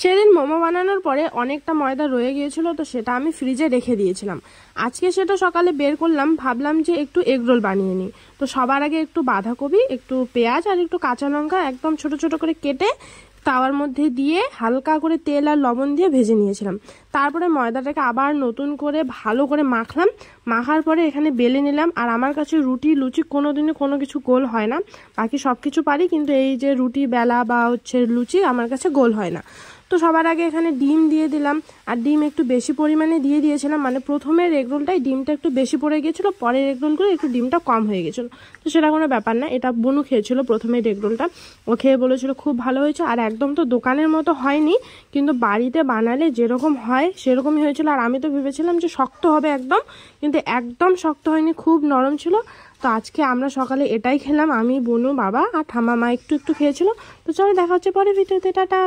সেদিন মোমো বানানোর পরে অনেকটা ময়দা রয়ে গিয়েছিল, তো সেটা আমি ফ্রিজে রেখে দিয়েছিলাম। আজকে সেটা সকালে বের করলাম, ভাবলাম যে একটু এগরোল বানিয়ে নিই। তো সবার আগে একটু বাঁধাকপি, একটু পেঁয়াজ আর একটু কাঁচা লঙ্কা একদম ছোট ছোট করে কেটে তাওয়ার মধ্যে দিয়ে হালকা করে তেল আর লবণ দিয়ে ভেজে নিয়েছিলাম। তারপরে ময়দাটাকে আবার নতুন করে ভালো করে মাখলাম। মাখার পরে এখানে বেলে নিলাম। আর আমার কাছে রুটি লুচি কোনোদিনই কোনো কিছু গোল হয় না, বাকি সব কিছু পারি, কিন্তু এই যে রুটি বেলা বা লুচি আমার কাছে গোল হয় না। তো সবার আগে এখানে ডিম দিয়ে দিলাম, আর ডিম একটু বেশি পরিমাণে দিয়ে দিয়েছিলাম, মানে প্রথমের এগরোলটাই ডিমটা একটু বেশি পড়ে গিয়েছিলো, পরের এগরোলগুলো একটু ডিমটা কম হয়ে গেছিলো। তো সেটা কোনো ব্যাপার না, এটা বনু খেয়েছিল প্রথমের এগরোলটা, ও খেয়ে বলেছিল খুব ভালো হয়েছে। আর একদম তো দোকানের মতো হয়নি, কিন্তু বাড়িতে বানালে যেরকম হয় সেরকমই হয়েছিল। আর আমি তো ভেবেছিলাম যে শক্ত হবে একদম, কিন্তু একদম শক্ত হয়নি, খুব নরম ছিল। তো আজকে আমরা সকালে এটাই খেলাম, আমি, বনু, বাবা আর ঠাম্মা, মা একটু একটু খেয়েছিল। তো চলো দেখা হচ্ছে পরে ভিডিওতে, টাটা।